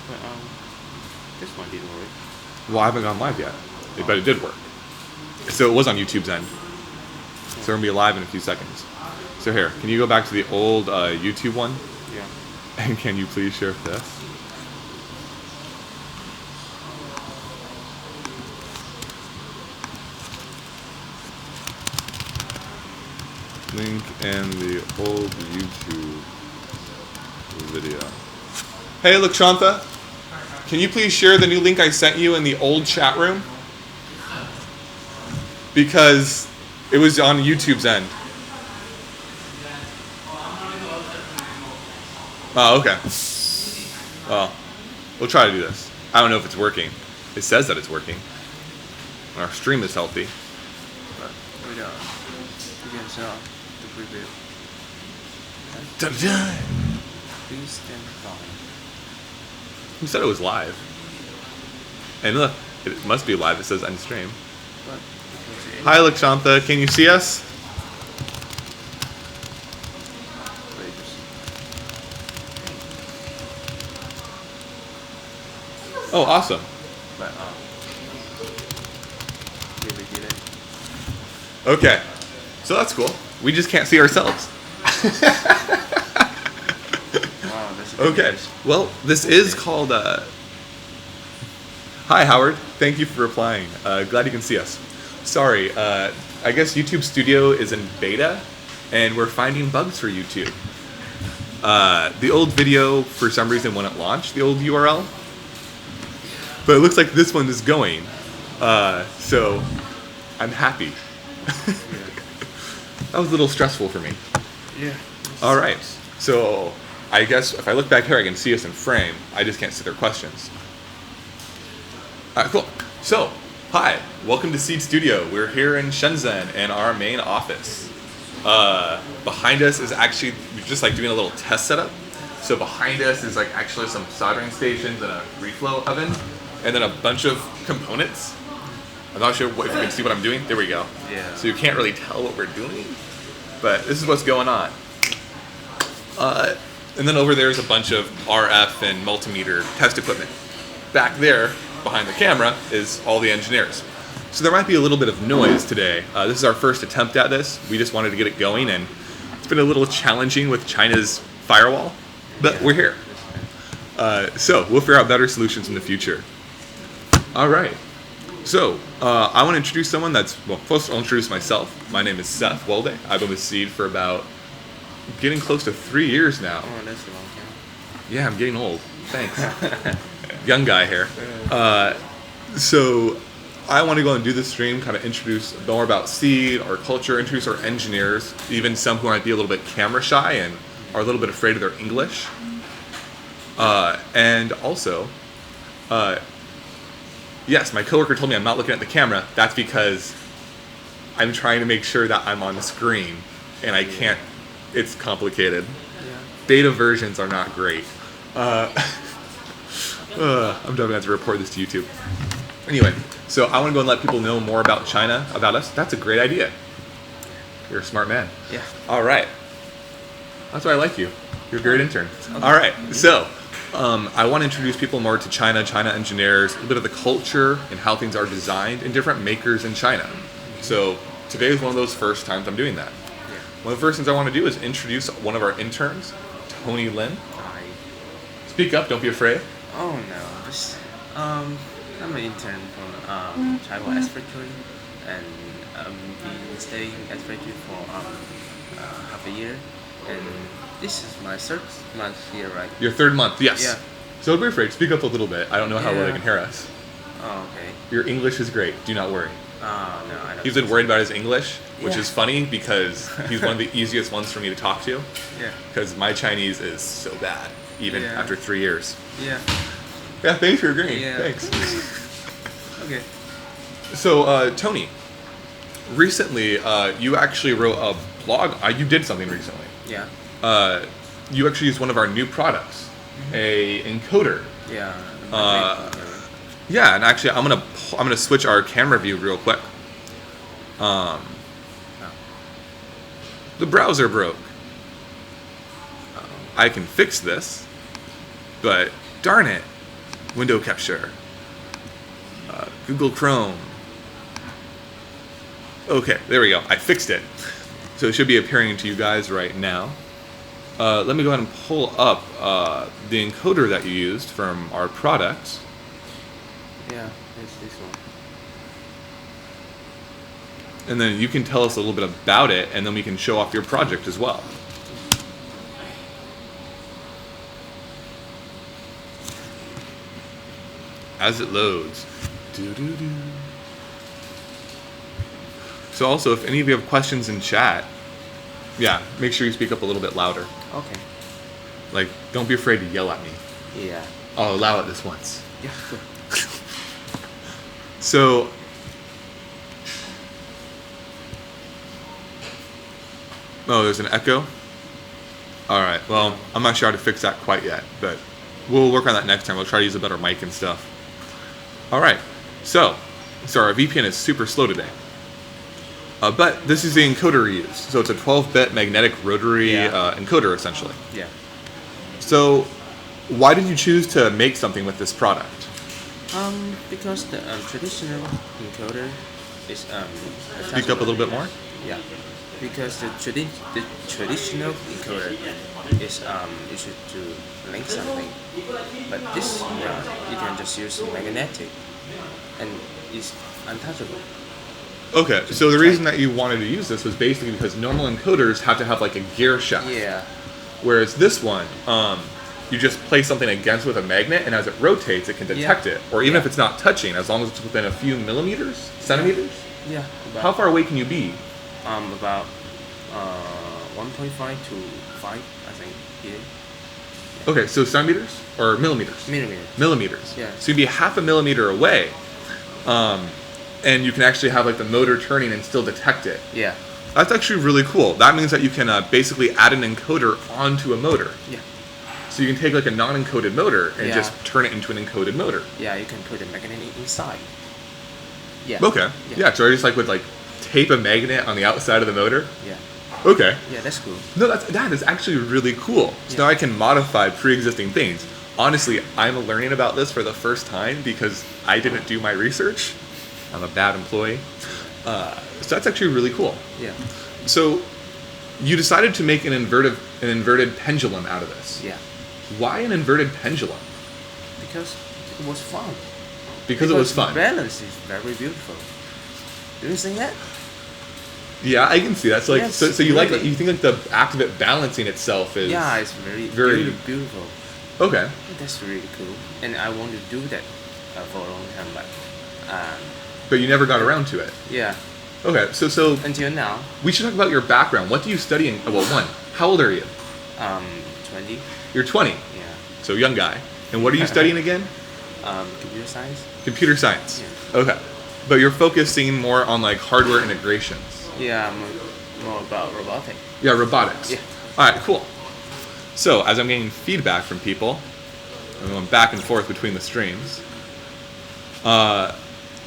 But this one didn't work. Well, I haven't gone live yet, but it did work. So it was on YouTube's end. So we're gonna be live in a few seconds. So here, can you go back to the old YouTube one? Yeah. And can you please share this? Link in the old YouTube video. Hey, Lakshantha, can you please share the new link I sent you in the old chat room? Because it was on YouTube's end. Oh, okay. Well, we'll try to do this. I don't know if it's working. It says that it's working. Our stream is healthy. But we don't. You can show the preview. Dun-dun. Please stand by. Who said it was live? And look, it must be live. It says end stream. But Hi, Lakshantha. Can you see us? Oh, awesome. But Okay. So that's cool. We just can't see ourselves. wow, that's a Okay. Well, this is called... Hi, Howard. Thank you for replying. Glad you can see us. Sorry. I guess YouTube Studio is in beta, and we're finding bugs for YouTube. The old video, for some reason, wouldn't launch, the old URL. But it looks like this one is going. So I'm happy. That was a little stressful for me. Yeah. All right. So I guess if I look back here, I can see us in frame. I just can't see their questions. All right, cool. So, hi. Welcome to Seed Studio. We're here in Shenzhen in our main office. Behind us is actually just like doing a little test setup. So behind us is like actually some soldering stations and a reflow oven, and then a bunch of components. I'm not sure if you can see what I'm doing. There we go. Yeah. So you can't really tell what we're doing, but this is what's going on. And then over there is a bunch of RF and multimeter test equipment. Back there, behind the camera, is all the engineers. So there might be a little bit of noise today. This is our first attempt at this. We just wanted to get it going, and it's been a little challenging with China's firewall, but we're here. So we'll figure out better solutions in the future. All right. So I want to introduce someone that's, well, first I'll introduce myself. My name is Seth Welday. I've been with Seed for about getting close to 3 years now. Oh, that's a long time. Yeah, I'm getting old. Thanks. Young guy here. So I want to go and do this stream, kind of introduce more about Seed, our culture, introduce our engineers, even some who might be a little bit camera shy and are a little bit afraid of their English. And also, yes, my coworker told me I'm not looking at the camera. That's because I'm trying to make sure that I'm on the screen, and I can't. It's complicated. Yeah. Beta versions are not great. I'm definitely have to report this to YouTube. Anyway, so I want to go and let people know more about China, about us. That's a great idea. You're a smart man. Yeah. All right. That's why I like you. You're a great intern. All right. So I want to introduce people more to China engineers, a little bit of the culture and how things are designed, and different makers in China. So today is one of those first times I'm doing that. One of the first things I want to do is introduce one of our interns, Tony Lin. Hi. Speak up, don't be afraid. Oh no, just I'm an intern from Tribal S Factory, and been studying S Factory for half a year, and this is my third month here, right? Your third month, yes. Yeah. So don't be afraid, speak up a little bit. I don't know how well they can hear us. Oh, okay. Your English is great, do not worry. No, I don't. He's been worried about his English, which Yeah. is funny because he's one of the easiest ones for me to talk to. Yeah. Because my Chinese is so bad, even Yeah. after 3 years. Yeah. Yeah, thanks for agreeing. Yeah. Thanks. Okay. So, Tony, recently you actually wrote a blog. You did something recently. Yeah. You actually used one of our new products, a encoder. Yeah. Yeah, and actually, I'm gonna switch our camera view real quick. The browser broke. I can fix this, but darn it, window capture, Google Chrome. Okay, there we go. I fixed it. So it should be appearing to you guys right now. Let me go ahead and pull up the encoder that you used from our product. Yeah, it's this one. And then you can tell us a little bit about it, and then we can show off your project as well. As it loads. Doo-doo-doo. So also, if any of you have questions in chat, yeah, make sure you speak up a little bit louder. Okay. Like, don't be afraid to yell at me. Yeah. I'll allow it this once. Yeah, sure. So, oh, there's an echo? Alright, well, I'm not sure how to fix that quite yet, but we'll work on that next time. We'll try to use a better mic and stuff. Alright, so our VPN is super slow today. But this is the encoder we use. So it's a 12-bit magnetic rotary encoder, essentially. Yeah. So, why did you choose to make something with this product? Because the traditional encoder is Speak up a little bit more. Yeah, because the traditional encoder is issued to link something, but this you can just use magnetic, and it's untouchable. Okay, so the reason that you wanted to use this was basically because normal encoders have to have like a gear shaft. Yeah. Whereas this one, you just place something against with a magnet, and as it rotates, it can detect it. Or even if it's not touching, as long as it's within a few millimeters, centimeters. Yeah. How far away can you be? About 1.5 to 5, I think. Here. Yeah. Okay, so centimeters or millimeters? Millimeters. Millimeters. Yeah. So you'd be half a millimeter away, and you can actually have like the motor turning and still detect it. Yeah. That's actually really cool. That means that you can basically add an encoder onto a motor. Yeah. So you can take like a non-encoded motor and just turn it into an encoded motor. Yeah, you can put a magnet inside. Yeah. Okay. Yeah. So I just would tape a magnet on the outside of the motor. Yeah. Okay. Yeah, that's cool. No, that is actually really cool. So now I can modify pre-existing things. Honestly, I'm learning about this for the first time because I didn't do my research. I'm a bad employee. So that's actually really cool. Yeah. So you decided to make an inverted pendulum out of this. Yeah. Why an inverted pendulum? Because it was fun. Because it was fun. The balance is very beautiful. Do you think that? Yeah, I can see that. So Yes, so you really. you think the act of it balancing itself is Yeah, it's very beautiful. Okay. That's really cool, and I want to do that for a long time, But you never got around to it. yeah, Okay, so until now, we should talk about your background. What do you study in? Well, one, how old are you? 20. You're 20, Yeah. so young guy. And what are you studying again? Computer science. Computer science. Yeah. Okay, but you're focusing more on hardware integrations. Yeah, more about robotics. Yeah, robotics. Yeah. All right, cool. So as I'm getting feedback from people, I'm going back and forth between the streams.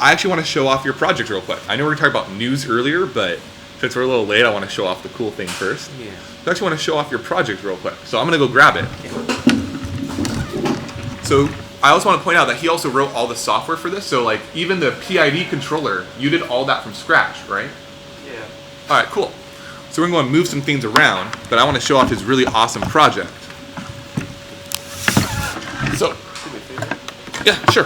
I actually want to show off your project real quick. I know we were talking about news earlier, but since we're a little late, I want to show off the cool thing first. Yeah. I actually want to show off your project real quick. So I'm going to go grab it. Yeah. So I also want to point out that he also wrote all the software for this. So even the PID controller, you did all that from scratch, right? Yeah. All right, cool. So we're going to move some things around, but I want to show off his really awesome project. So, yeah, sure.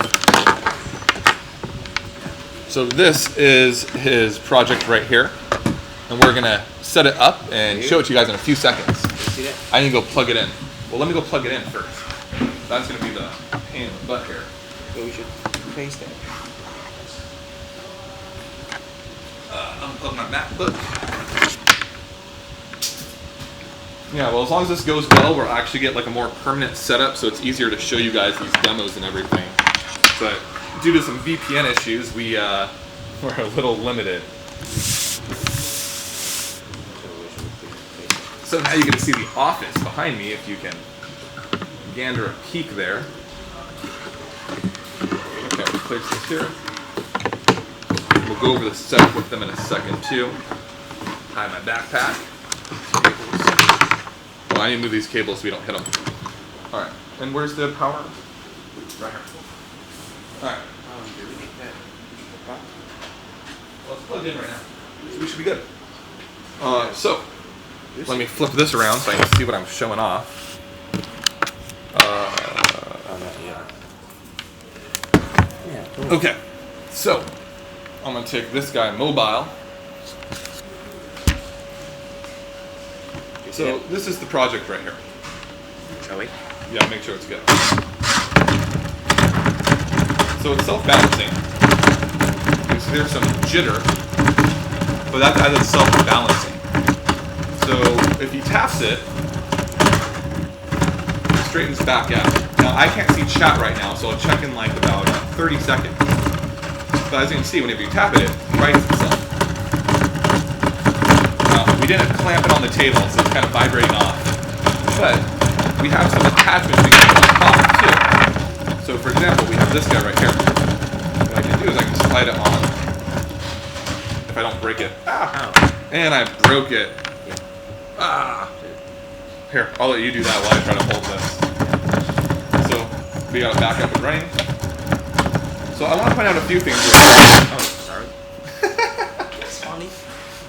So this is his project right here, and we're gonna set it up and show it to you guys in a few seconds. See that? I need to go plug it in. Well, let me go plug it in first. That's gonna be the pain in the butt here. So we should place that. Unplug my MacBook. Yeah, well, as long as this goes well, we'll actually get a more permanent setup, so it's easier to show you guys these demos and everything. But due to some VPN issues, we're a little limited. So now you can see the office behind me if you can gander a peek there. Okay, we'll place this here. We'll go over the setup with them in a second too. Hide my backpack. Well, I need to move these cables so we don't hit them. Alright, and where's the power? Right here. Alright. Do we need that? What? Well, it's plugged in right now. So we should be good. So, let me flip this around so I can see what I'm showing off. Okay, so I'm going to take this guy mobile. So this is the project right here. Shall we? Yeah, make sure it's good. So it's self-balancing. You see there's some jitter, but that's as it's self-balancing. So if he taps it, it straightens back out. Now I can't see chat right now, so I'll check in like about 30 seconds. But as you can see, whenever you tap it, it rights itself. Now, we didn't clamp it on the table, so it's kind of vibrating off. But we have some attachments we can put on top too. So for example, we have this guy right here. What I can do is I can slide it on. If I don't break it. Ah! And I broke it. Ah! Here, I'll let you do that while I try to hold this. So, we got it back up and running. So I want to point out a few things real quick. Oh, sorry. That's funny.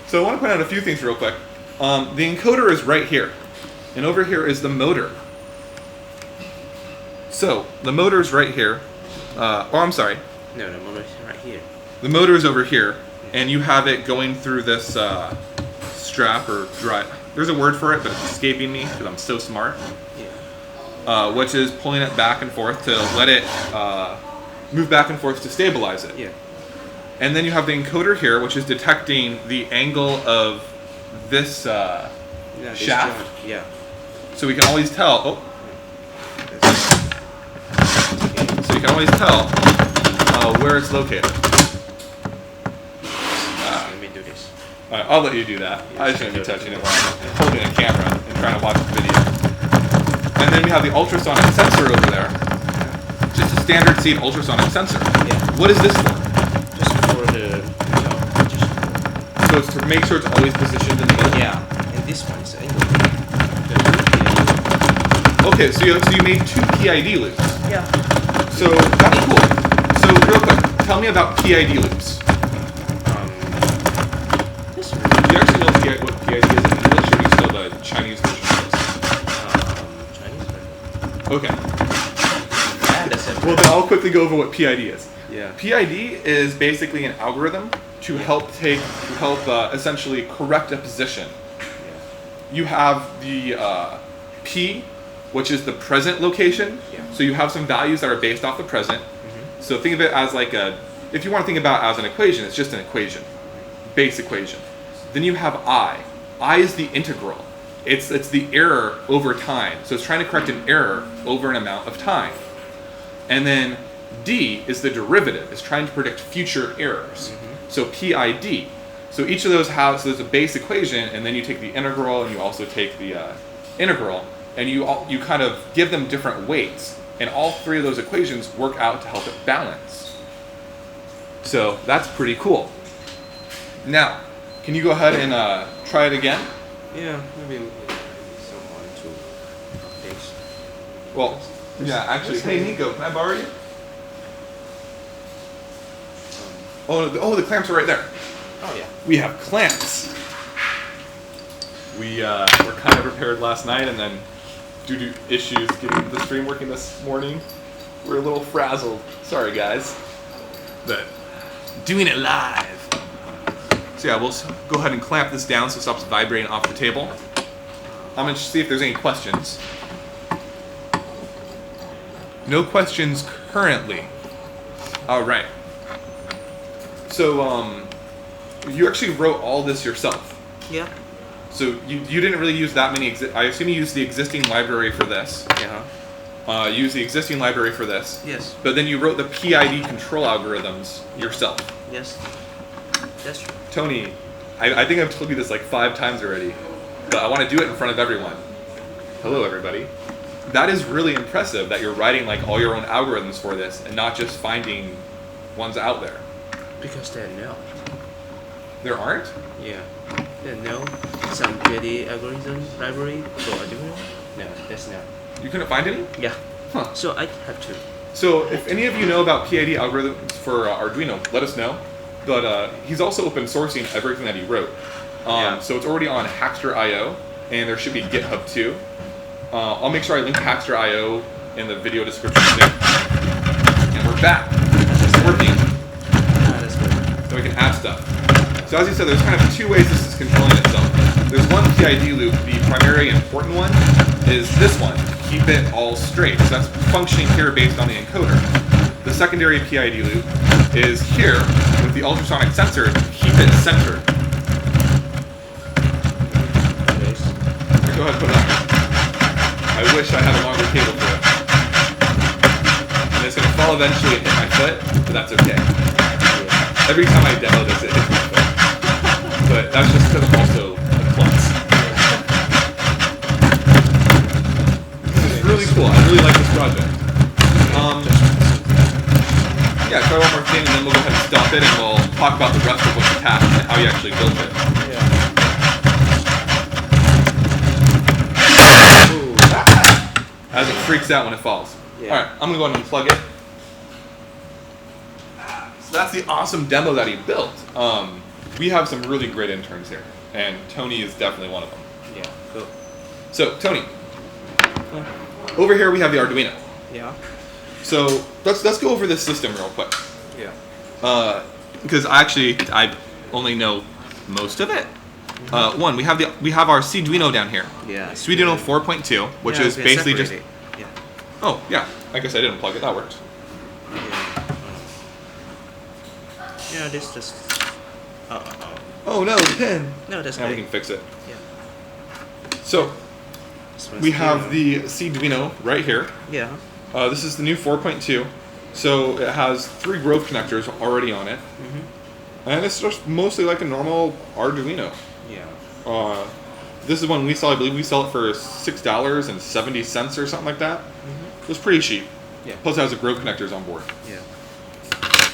So I want to point out a few things real quick. The encoder is right here. And over here is the motor. So, the motor is right here. I'm sorry. No, the motor is right here. The motor is over here. And you have it going through this strap or drive. There's a word for it, but it's escaping me because I'm so smart. Yeah. Which is pulling it back and forth to let it move back and forth to stabilize it. Yeah. And then you have the encoder here, which is detecting the angle of this shaft. Yeah. So we can always tell. Oh. So you can always tell where it's located. Let me do this. All right, I'll let you do that. I just gonna be touching it while I'm holding a camera and trying to watch the video. And then we have the ultrasonic sensor over there. Just a standard seed ultrasonic sensor. Yeah. What is this for? Just for the, So it's to make sure it's always positioned in the middle? Yeah. And this one is angle. Okay, so you made 2 PID loops. Yeah. So that's cool. So real quick, tell me about PID loops. This Do you actually know what PID is in English, or do you still the Chinese version of this? Chinese version. Okay. And the sensor. Well, then I'll quickly go over what PID is. Yeah. PID is basically an algorithm to help essentially correct a position. Yeah. You have the P, which is the present location. Yeah. So you have some values that are based off the present. Mm-hmm. So think of it as like if you want to think about it as an equation, it's just an equation, base equation. Then you have I. I is the integral. It's the error over time. So it's trying to correct an error over an amount of time. And then D is the derivative. It's trying to predict future errors. Mm-hmm. So PID. So each of those so there's a base equation, and then you take the integral, and you also take the integral, and you kind of give them different weights, and all 3 of those equations work out to help it balance. So that's pretty cool. Now, can you go ahead and try it again? Yeah, maybe someone to update. Well, yeah, actually, hey Nicho, can I borrow you? The clamps are right there. Oh yeah. We have clamps. We were kind of prepared last night, and then due to issues getting the stream working this morning, we're a little frazzled. Sorry, guys. But doing it live. So yeah, we'll go ahead and clamp this down so it stops vibrating off the table. I'm gonna see if there's any questions. No questions currently. All right. So you actually wrote all this yourself. Yeah. So you didn't really use that many. I assume you used the existing library for this. Yeah. Use the existing library for this. Yes. But then you wrote the PID control algorithms yourself. Yes. That's true. Tony, I think I've told you this like 5 times already, but I want to do it in front of everyone. Hello, everybody. That is really impressive that you're writing like all your own algorithms for this and not just finding ones out there. Because there are no. There aren't? Yeah. There are no some PID algorithm library for Arduino. No, there's no. You couldn't find any? Yeah. Huh. So I have to. So if any of you know about PID algorithms for Arduino, let us know. But he's also open sourcing everything that he wrote. So it's already on Hackster.io, and there should be GitHub too. I'll make sure I link Hackster.io in the video description thing. And we're back. It's working. That's good. So we can add stuff. So as you said, there's kind of two ways this is controlling itself. There's one PID loop. The primary important one is this one. Keep it all straight. So that's functioning here based on the encoder. The secondary PID loop is here with the ultrasonic sensor. Keep it centered. Go ahead, put it on. I wish I had a longer cable for it. And it's going to fall eventually and hit my foot, but that's okay. Every time I demo this, it hits my foot. But that's just because I'm also a klutz. This is really cool. I really like this project. Yeah, try one more thing and then we'll go ahead and stop it and we'll talk about the rest of what's attached and how you actually built it. As it freaks out when it falls. Alright, I'm going to go ahead and unplug it. So that's the awesome demo that he built. We have some really great interns here, and Tony is definitely one of them. Yeah, cool. So, Tony, over here we have the Arduino. Yeah. So, let's go over this system real quick. Yeah. Because I only know most of it. One, we have our Seeeduino down here. Yeah. Seeeduino 4.2, which is basically just. Yeah. Oh yeah, I guess I didn't plug it. That worked. Yeah, this just. Oh no, the pin. No, that's now we great. can fix it. Yeah. So we have the Seeeduino right here. Yeah. This is the new 4.2. So it has 3 growth connectors already on it, and it's just mostly like a normal Arduino. Yeah. This is one we sell. I believe we sell it for $6.70 or something like that. It was pretty cheap. Yeah. Plus, it has the grove connectors on board. Yeah.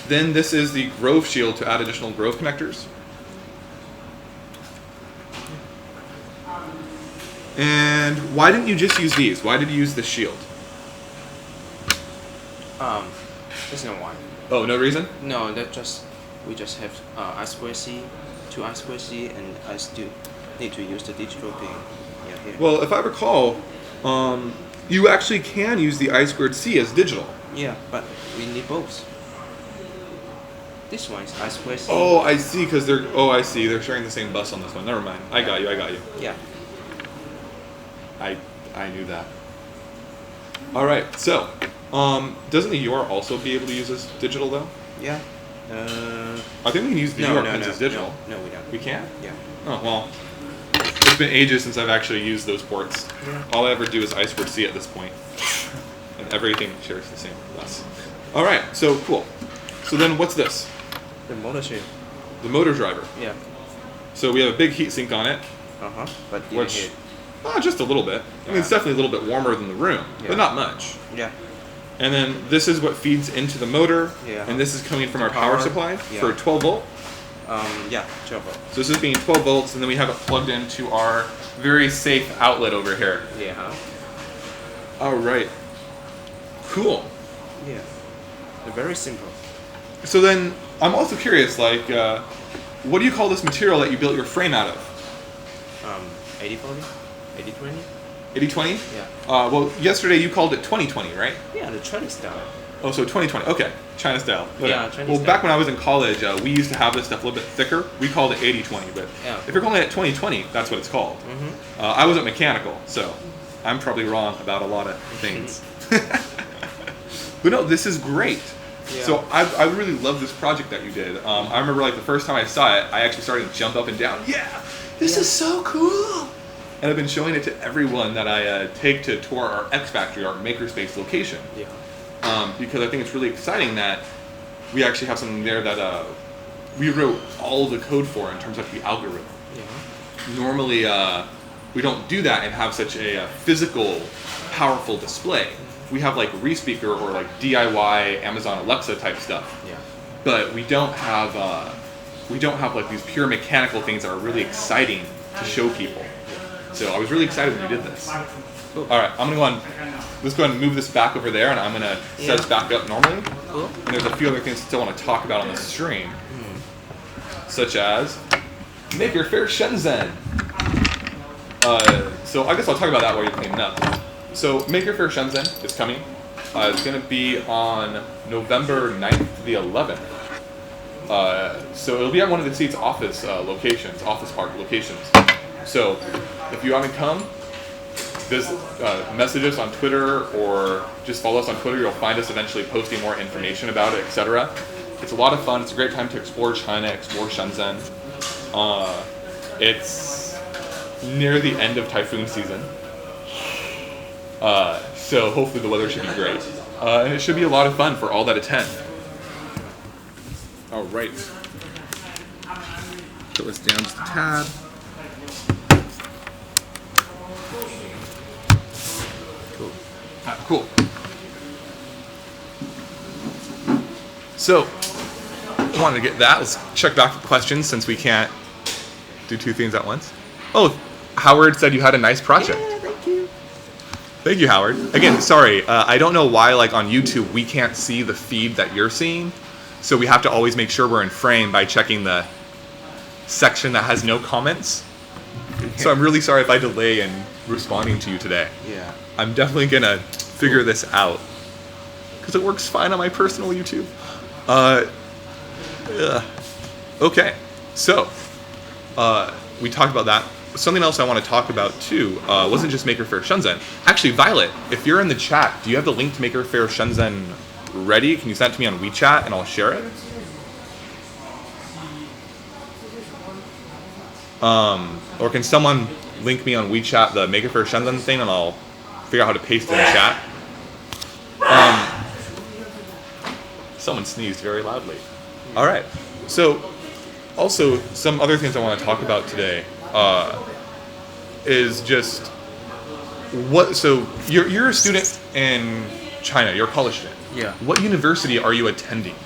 Then this is the grove shield to add additional grove connectors. And why didn't you just use these? Why did you use the shield? There's no one. Oh, no reason? No, we just have I2C, 2 I2C, and I still need to use the digital thing. Yeah, here. Well, if I recall, you actually can use the I2C as digital. Yeah, but we need both. This one is I2C. Oh, I see, because they're. Oh, I see. They're sharing the same bus on this one. Never mind. I got you. Yeah. I knew that. All right. So, doesn't the UR also be able to use this digital though? Yeah. I think we can use the UR pins as digital. No, we don't. We can't? Yeah. Oh well. It's been ages since I've actually used those ports. Yeah. All I ever do is I2C at this point, and everything shares the same bus. All right. So cool. So then, what's this? The motor shield. The motor driver. Yeah. So we have a big heatsink on it. But Which, just a little bit. I mean, it's definitely a little bit warmer than the room, but not much. Yeah. And then this is what feeds into the motor. Yeah. And this is coming from our power supply for 12 volt. Yeah, 12 volt. So this is being 12 volts, and then we have it plugged into our very safe outlet over here. Yeah. All right. Cool. Yeah. They're very simple. So then, I'm also curious, like, what do you call this material that you built your frame out of? 80/40? 80/20? 80/20? Yeah. Well, yesterday you called it 20/20, right? Yeah, the Chinese style. Oh, so 20/20. Okay, China style. But, Yeah, Chinese well, style. back when I was in college, we used to have this stuff a little bit thicker. We called it 80/20, but Yeah. if you're calling it 20/20, that's what it's called. I wasn't mechanical, so I'm probably wrong about a lot of things. But no, this is great. Yeah. So I really love this project that you did. I remember like the first time I saw it, I actually started to jump up and down. Yeah, this is so cool. And I've been showing it to everyone that I take to tour our X Factory, our makerspace location. Yeah. Because I think it's really exciting that we actually have something there that we wrote all the code for in terms of the algorithm. Yeah. Normally, we don't do that and have such a physical, powerful display. We have like Respeaker or like DIY Amazon Alexa type stuff. Yeah. But we don't have like these pure mechanical things that are really exciting to show people. So I was really excited when you did this. Cool. All right, I'm gonna go on. Let's go ahead and move this back over there, and I'm gonna set this back up normally. Cool. And there's a few other things I still want to talk about on the stream, such as Maker Faire Shenzhen. So I guess I'll talk about that while you're cleaning up. So Maker Faire Shenzhen is coming. It's going to be on November 9th to the 11th. So it'll be at one of the Seeed's office locations, office park locations. So if you haven't come, just message us on Twitter or just follow us on Twitter. You'll find us eventually posting more information about it, etc. It's a lot of fun. It's a great time to explore China, explore Shenzhen. It's near the end of typhoon season. So hopefully the weather should be great. And it should be a lot of fun for all that attend. All right. Put this down just a tad. Cool. So, I wanted to get that. Let's check back for questions since we can't do two things at once. Oh, Howard said you had a nice project. Yeah, thank you. Thank you, Howard. Again, sorry, I don't know why, like on YouTube, we can't see the feed that you're seeing. So we have to always make sure we're in frame by checking the section that has no comments. So I'm really sorry if I delay in responding to you today. Yeah. I'm definitely gonna figure this out because it works fine on my personal YouTube. Okay, so we talked about that. Something else I want to talk about too wasn't just Maker Faire Shenzhen. Actually, Violet, if you're in the chat, do you have the link to Maker Faire Shenzhen ready? Can you send it to me on WeChat and I'll share it? Or can someone link me on WeChat the Maker Faire Shenzhen thing and I'll figure out how to paste it in the chat? Someone sneezed very loudly. All right. So, also some other things I want to talk about today is just what. So you're a student in China. You're a college student. Yeah. What university are you attending?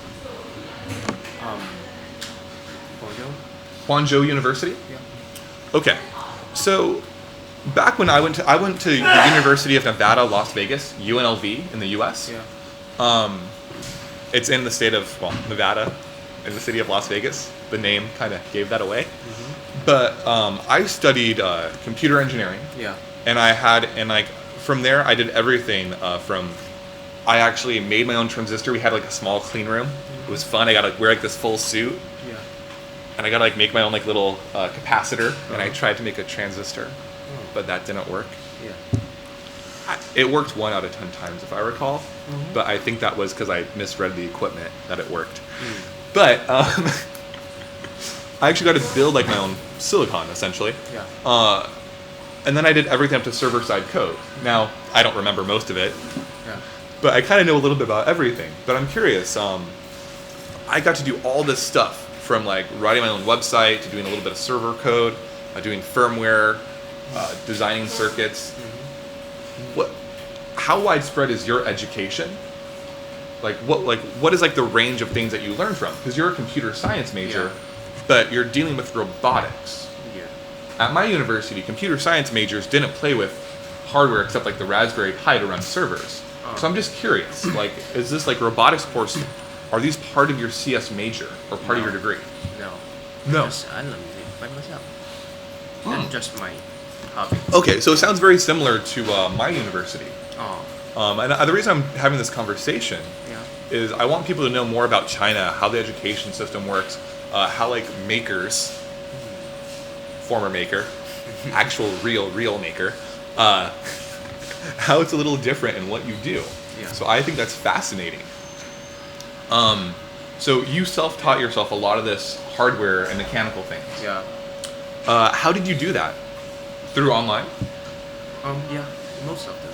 Guangzhou University. Yeah. Okay. So back when I went to the University of Nevada, Las Vegas, UNLV in the U.S. Yeah. It's in the state of Nevada, in the city of Las Vegas. The name kind of gave that away. Mm-hmm. But I studied computer engineering. Yeah. And from there I did everything from. I actually made my own transistor. We had like a small clean room. Mm-hmm. It was fun. I got to wear like this full suit. Yeah. And I got to like make my own like little capacitor. And I tried to make a transistor, but that didn't work. Yeah. It worked 1 out of 10 times, if I recall. Mm-hmm. But I think that was because I misread the equipment that it worked. Mm. But I actually got to build like my own silicon, essentially. Yeah. And then I did everything up to server-side code. Now, I don't remember most of it. Yeah. But I kind of know a little bit about everything. But I'm curious. I got to do all this stuff from like writing my own website to doing a little bit of server code, doing firmware, designing circuits. Mm-hmm. How widespread is your education? What is like the range of things that you learn from? Because you're a computer science major, but you're dealing with robotics. Yeah. At my university, computer science majors didn't play with hardware except like the Raspberry Pi to run servers. So I'm just curious, like, is this like robotics course? Are these part of your CS major or part of your degree? No. No. Just I learned it by myself. And just my hobby. Okay, so it sounds very similar to my university. Oh. And the reason I'm having this conversation Yeah. is I want people to know more about China, how the education system works, how like makers, former maker, actual real maker, how it's a little different in what you do. Yeah. So I think that's fascinating. So you self-taught yourself a lot of this hardware and mechanical things. Yeah. How did you do that? Through online? Yeah. Most of them.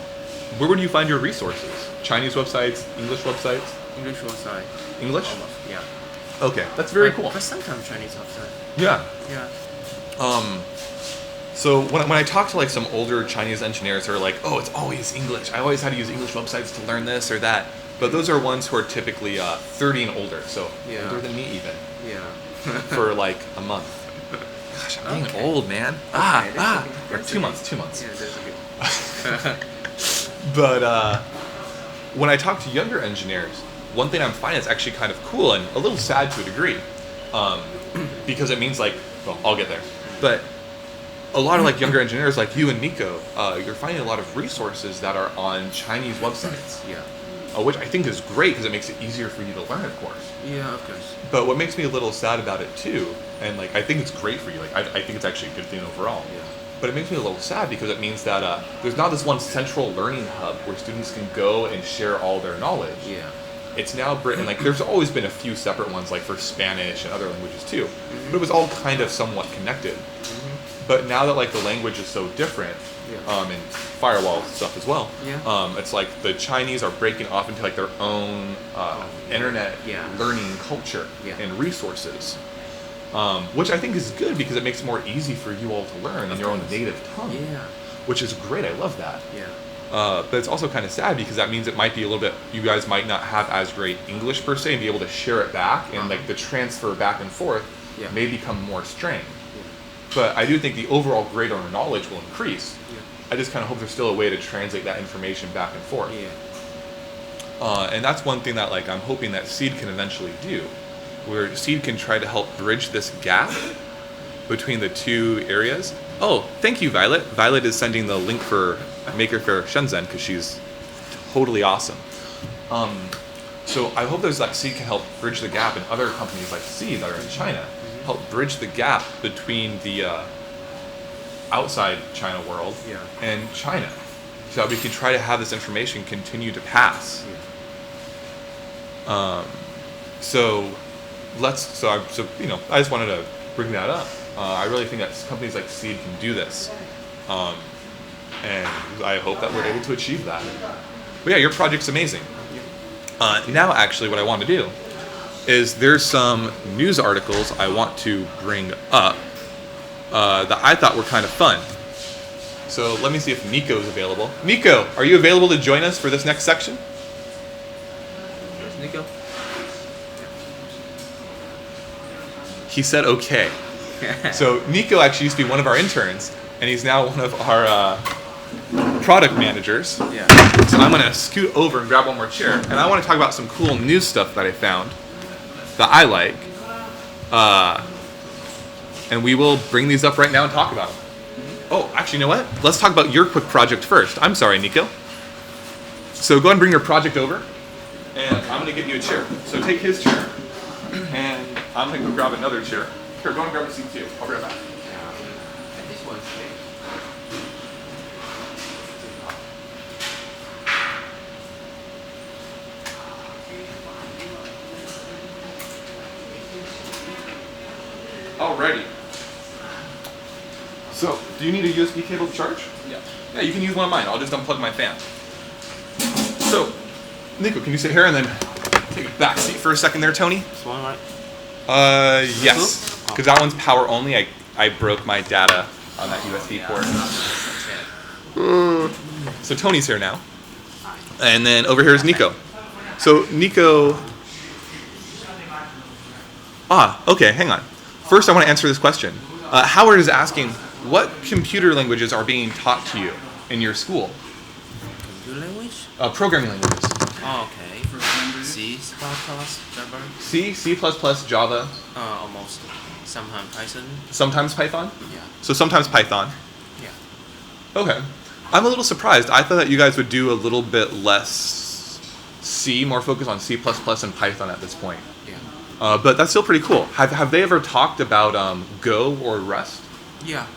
Where would you find your resources? Chinese websites, English websites? English website. English? Almost. Yeah. Okay, that's very cool. But sometimes Chinese website. Yeah. Yeah. So when I talk to like some older Chinese engineers, they're like, oh, it's always English. I always had to use English websites to learn this or that. But those are ones who are typically 30 and older, so Yeah. older than me even, Yeah. for like a month. Gosh, I'm getting Okay. old, man. Okay, Or that's 2 okay. months, 2 months. Yeah, that's good. But when I talk to younger engineers, one thing I'm finding is actually kind of cool and a little sad to a degree, because it means like, well, I'll get there. But a lot of like younger engineers like you and Nicho, you're finding a lot of resources that are on Chinese websites. Yeah. Which I think is great because it makes it easier for you to learn, of course. Yeah, of course. But what makes me a little sad about it too, and like I think it's great for you, like I think it's actually a good thing overall. Yeah. But it makes me a little sad because it means that there's not this one central learning hub where students can go and share all their knowledge. Yeah. It's now Britain, like there's always been a few separate ones like for Spanish and other languages too, but it was all kind of somewhat connected. But now that like the language is so different, and firewall stuff as well, it's like the Chinese are breaking off into like their own internet learning culture and resources, which I think is good because it makes it more easy for you all to learn in your own native tongue, which is great. I love that. But it's also kind of sad because that means it might be a little bit, you guys might not have as great English per se and be able to share it back, and like the transfer back and forth may become more strained. But I do think the overall grade on our knowledge will increase. I just kind of hope there's still a way to translate that information back and forth. And that's one thing that like I'm hoping that Seed can eventually do, where Seed can try to help bridge this gap between the two areas. Oh, thank you, Violet. Violet is sending the link for Maker Faire Shenzhen because she's totally awesome. So I hope there's like Seed can help bridge the gap, and other companies like Seed that are in China help bridge the gap between the outside China world and China, so that we can try to have this information continue to pass. So you know, I just wanted to bring that up. I really think that companies like Seed can do this, and I hope that we're able to achieve that. But yeah, your project's amazing. Now, actually, what I want to do is there's some news articles I want to bring up that I thought were kind of fun. So let me see if Nicho is available. Nicho, are you available to join us for this next section? Nicho? He said okay. So Nicho actually used to be one of our interns, and he's now one of our product managers. So I'm going to scoot over and grab one more chair, and I want to talk about some cool news stuff that I found that I like. And we will bring these up right now and talk about them. Oh, actually, you know what? Let's talk about your quick project first. I'm sorry, Nicho. So go ahead and bring your project over, and I'm going to give you a chair. So take his chair, and I'm going to go grab another chair. Here, go and grab a seat too. I'll be right back. And this one's big. Alrighty. So, do you need a USB cable to charge? Yeah, you can use one of mine. I'll just unplug my fan. So, Nicho, can you sit here and then take a back seat for a second there, Tony? This one, right? Yes. Because that one's power only. I broke my data on that USB port. So Tony's here now. And then over here is Nicho. So Nicho... okay, hang on. First, I want to answer this question. Howard is asking, what computer languages are being taught to you in your school? Computer language? Programming languages. Oh, okay. C, Java? C, C++, Java. Almost. Sometimes Python. Sometimes Python? Yeah. So sometimes Python. Yeah. Okay. I'm a little surprised. I thought that you guys would do a little bit less C, more focus on C++ and Python at this point. Yeah. But that's still pretty cool. Have they ever talked about Go or Rust? Yeah.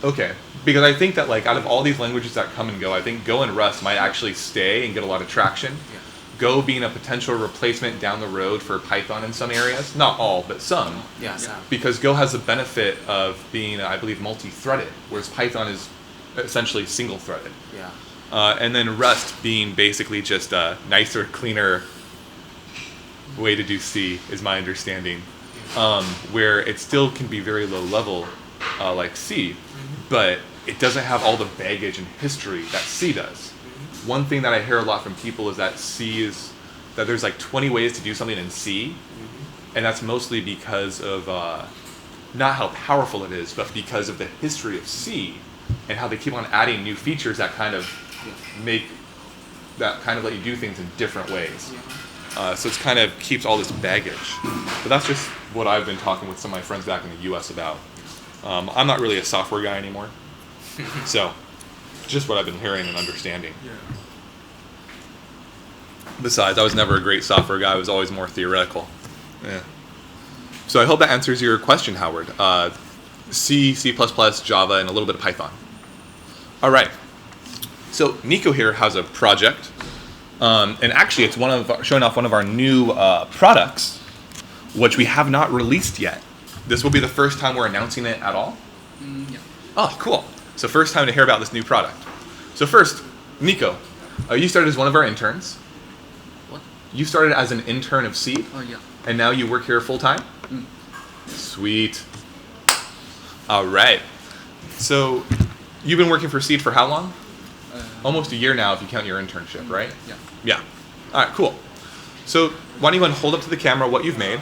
Okay. Because I think that like out of all these languages that come and go, I think Go and Rust might actually stay and get a lot of traction. Yeah. Go being a potential replacement down the road for Python in some areas. Not all, but some. Yeah, some. Because Go has the benefit of being, I believe, multi-threaded, whereas Python is essentially single-threaded. Yeah. And then Rust being basically just a nicer, cleaner way to do C, is my understanding. Where it still can be very low level, like C, but it doesn't have all the baggage and history that C does. One thing that I hear a lot from people is that that there's like 20 ways to do something in C, and that's mostly because of not how powerful it is, but because of the history of C and how they keep on adding new features that kind of let you do things in different ways. So it's kind of keeps all this baggage. But that's just what I've been talking with some of my friends back in the US about. I'm not really a software guy anymore. So just what I've been hearing and understanding. Yeah. Besides, I was never a great software guy. I was always more theoretical. Yeah. So I hope that answers your question, Howard. C, C++, Java, and a little bit of Python. All right. So Nicho here has a project. And actually, it's showing off one of our new products, which we have not released yet. This will be the first time we're announcing it at all? Yeah. Oh, cool. So first time to hear about this new product. So first, Nicho, you started as one of our interns. What? You started as an intern of Seed, Oh, yeah. and now you work here full time? Mm. Sweet. All right. So you've been working for Seed for how long? Almost a year now if you count your internship, right? Yeah. Yeah. All right, cool. So why don't you go and hold up to the camera what you've made,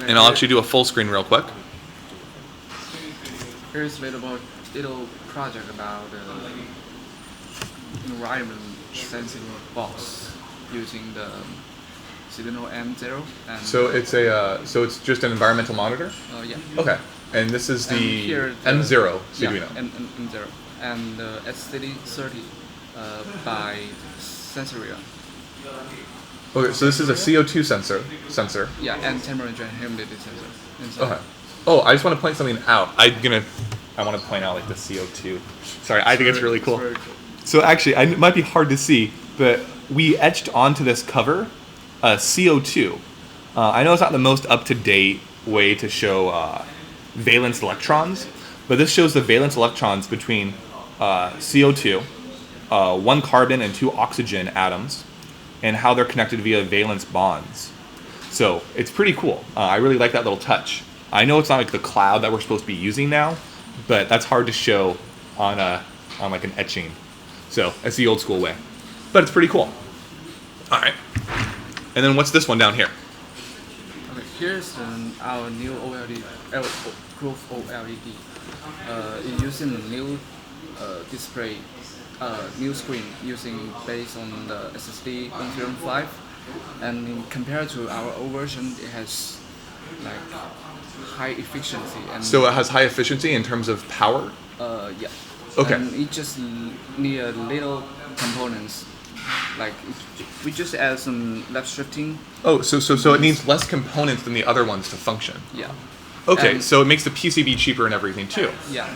and I'll actually do a full screen real quick. Here's a little project about environment sensing box using the Seeeduino M0 and So it's just an environmental monitor? yeah. Okay. And this is And the here M0 Yeah, Seeeduino. M0 and the SCD30 by Sensoria. Okay, so this is a CO2 sensor. Yeah, and temperature and humidity sensor. Inside. Okay. Oh, I just want to point something out. I want to point out like the CO2. Sorry, I think it's really cool. Very cool. So actually, it might be hard to see, but we etched onto this cover CO2. I know it's not the most up-to-date way to show valence electrons, but this shows the valence electrons between CO2, one carbon and two oxygen atoms, and how they're connected via valence bonds. So it's pretty cool. I really like that little touch. I know it's not like the cloud that we're supposed to be using now, but that's hard to show on like an etching. So that's the old school way, but it's pretty cool. All right. And then what's this one down here? Okay, here's our new OLED, Growth OLED. It's using a new display, new screen based on the SSD 105, and compared to our old version, it has like high efficiency. And So it has high efficiency in terms of power? yeah. Okay. And it just need a little components, like we just add some left shifting. Oh, so it needs less components than the other ones to function. Yeah. Okay, And- so it makes the PCB cheaper and everything too. Yeah,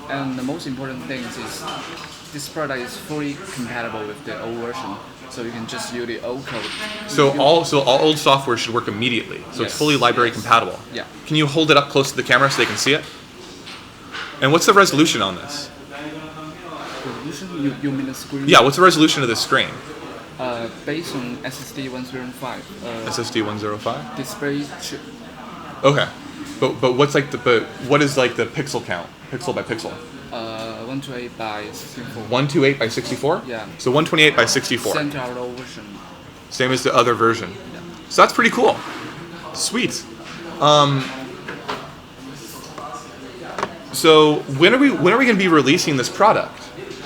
and the most important thing is this product is fully compatible with the old version, so you can just use the old code. So all old software should work immediately. So it's Yes. fully library compatible. Yeah. Can you hold it up close to the camera so they can see it? And what's the resolution on this? Resolution? You mean the screen? Yeah, what's the resolution of this screen? Based on SSD 105. SSD 105? Display chip. Okay. But what is like the pixel count? Pixel by pixel? 128 by 64. 128 by 64? Yeah. So 128 by 64. Same to our old version. Same as the other version. Yeah. So that's pretty cool. Sweet. So when are we going to be releasing this product?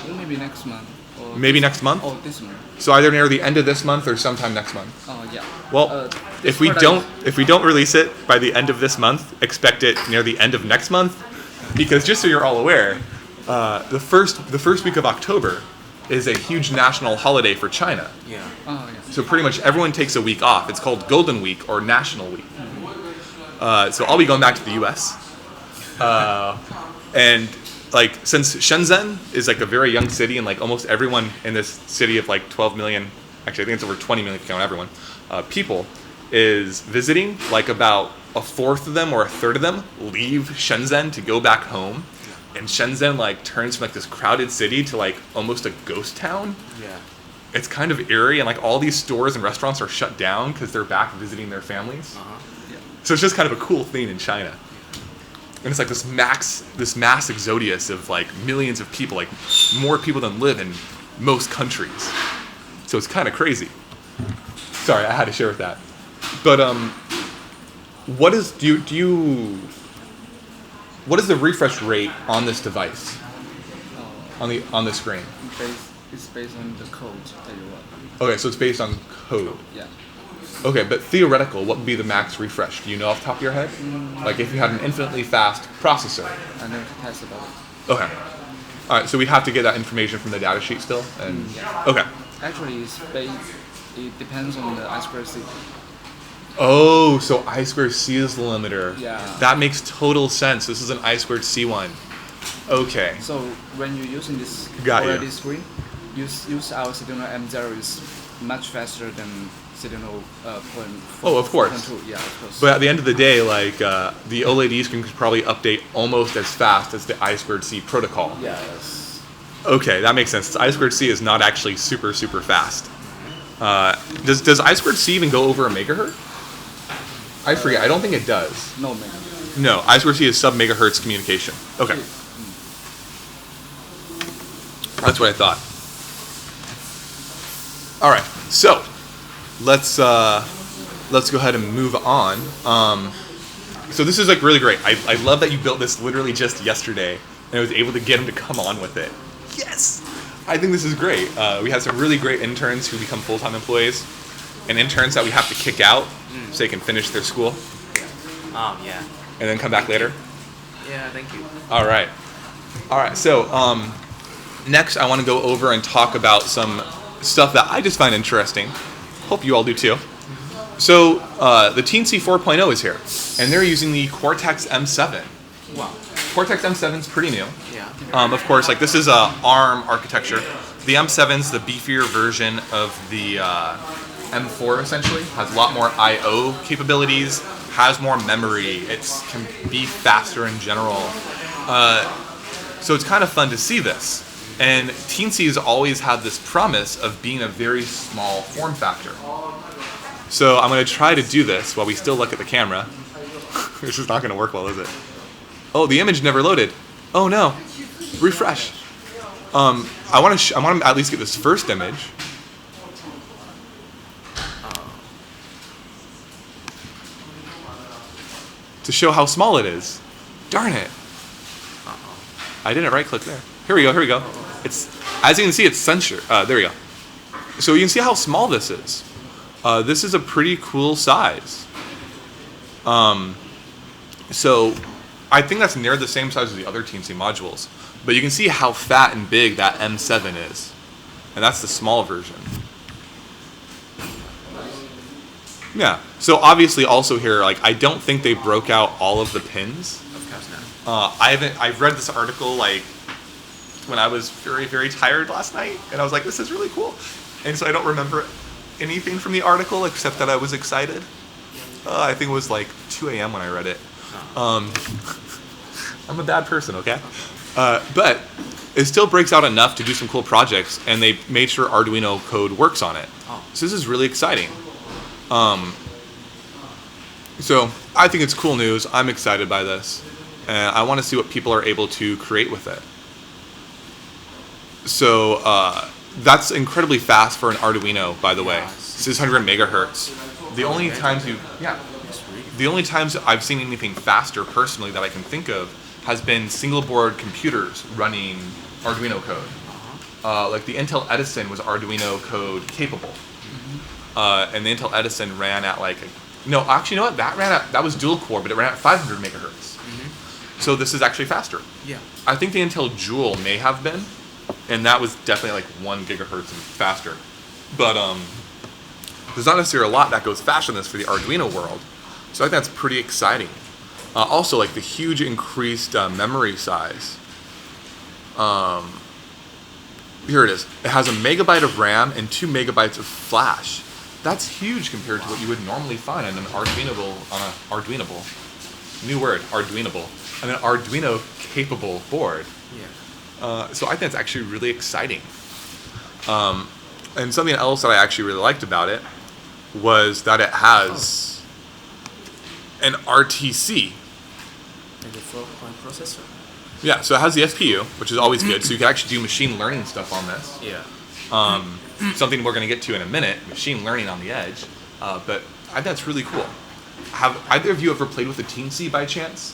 Maybe next month. Or Maybe next month? Oh, this month. So either near the end of this month or sometime next month. Oh, yeah. Well, this if we product don't release it by the end of this month, expect it near the end of next month, because just so you're all aware, the first week of October is a huge national holiday for China. Yeah. Oh, yeah. So pretty much everyone takes a week off. It's called Golden Week or National Week. So I'll be going back to the U.S. And like since Shenzhen is like a very young city, and like almost everyone in this city of like 12 million, actually I think it's over 20 million if you count everyone, people is visiting, like about a fourth of them or a third of them leave Shenzhen to go back home. And Shenzhen like turns from like this crowded city to like almost a ghost town. Yeah. It's kind of eerie, and like all these stores and restaurants are shut down because they're back visiting their families. Yeah. So it's just kind of a cool thing in China. And it's like this mass exodus of like millions of people, like more people than live in most countries. So it's kind of crazy. Sorry, I had to share with that. But what is the refresh rate on this device? on the screen? It's based on the code that you want. Okay, so it's based on code. Yeah. Okay, but theoretical, what would be the max refresh? Do you know off the top of your head? Like if you had an infinitely fast processor. I never test about it. Okay. All right, so we'd have to get that information from the data sheet still. And Yeah. okay. Actually, it depends on the I2C. Oh, so I squared C is the limiter. Yeah. That makes total sense. This is an I squared C one. Okay. So when you're using this Got you. OLED screen, use our Seeeduino M0 is much faster than Seeeduino Oh, of course. 2. Yeah, of course. But at the end of the day, like the OLED screen could probably update almost as fast as the I squared C protocol. Yes. Okay, that makes sense. I squared C is not actually super fast. Does I squared C even go over a megahertz? I forget. I don't think it does. No, man. No, I squared C is sub megahertz communication. Okay, that's what I thought. All right, so let's go ahead and move on. So this is like really great. I love that you built this literally just yesterday, and I was able to get him to come on with it. Yes, I think this is great. We had some really great interns who become full-time employees, and interns that we have to kick out so they can finish their school Yeah. and then come back later. Yeah, thank you. All right. So next, I want to go over and talk about some stuff that I just find interesting. Hope you all do too. So the Teensy 4.0 is here, and they're using the Cortex M7. Wow. Cortex M7 is pretty new. Yeah. Of course, like this is a ARM architecture. The M7's the beefier version of the M4. Essentially, has a lot more I/O capabilities, has more memory. It can be faster in general. So it's kind of fun to see this. And Teensy has always had this promise of being a very small form factor. So I'm going to try to do this while we still look at the camera. This is not going to work well, is it? Oh, the image never loaded. Oh no. Refresh. I want to at least get this first image. To show how small it is. Darn it. I didn't right click there. Here we go. It's, as you can see, it's sensor. There we go. So you can see how small this is. This is a pretty cool size. So I think that's near the same size as the other Teensy modules. But you can see how fat and big that M7 is. And that's the small version. Yeah. So obviously also here, like I don't think they broke out all of the pins. Of course not. I've read this article like when I was very tired last night, and I was like, this is really cool. And so I don't remember anything from the article except that I was excited. I think it was like 2 a.m. when I read it. I'm a bad person, okay? But it still breaks out enough to do some cool projects, and they made sure Arduino code works on it. Oh. So this is really exciting. So I think it's cool news. I'm excited by this, and I want to see what people are able to create with it. So that's incredibly fast for an Arduino, by the way. 600 megahertz. The only times I've seen anything faster personally that I can think of has been single board computers running Arduino code. Like the Intel Edison was Arduino code capable. And the Intel Edison ran at like, no, actually, you know what? That was dual core, but it ran at 500 megahertz. So this is actually faster. Yeah. I think the Intel Joule may have been, and that was definitely like 1 gigahertz and faster. But there's not necessarily a lot that goes faster than this for the Arduino world. So I think that's pretty exciting. Also, like the huge increased memory size. Here it is. It has 1 megabyte of RAM and 2 megabytes of flash. That's huge compared to what you would normally find on an Arduino capable board. Yeah. So I think it's actually really exciting. And something else that I actually really liked about it was that it has an RTC. And the flow-point processor. Yeah, so it has the FPU, which is always good. So you can actually do machine learning stuff on this. Yeah. Something we're going to get to in a minute, machine learning on the edge. But I think that's really cool. Have either of you ever played with a Teensy by chance?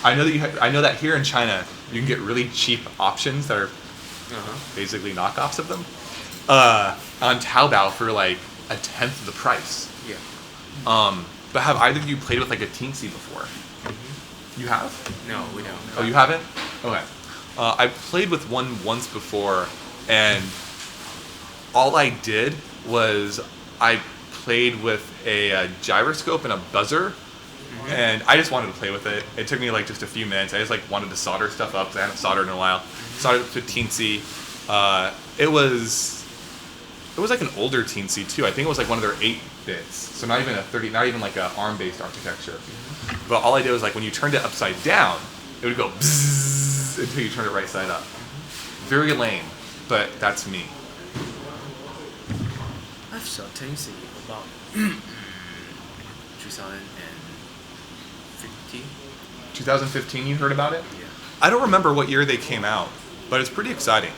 I know that here in China, You can get really cheap options that are basically knockoffs of them on Taobao for like 1/10 of the price. Yeah. But have either of you played with like a Teensy before? You have? No, we don't. Oh, you haven't? Okay. I played with one once before, and all I did was I played with a gyroscope and a buzzer, and I just wanted to play with it. It took me like just a few minutes. I just like wanted to solder stuff up because I hadn't soldered in a while. Soldered up to Teensy. It was like an older Teensy too. I think it was like one of their 8 bits, so not even not even like a ARM-based architecture. But all I did was like when you turned it upside down, it would go bzzz until you turned it right side up. Very lame, but that's me. I've saw Teensy about 2015. 2015, you heard about it? Yeah. I don't remember what year they came out, but it's pretty exciting.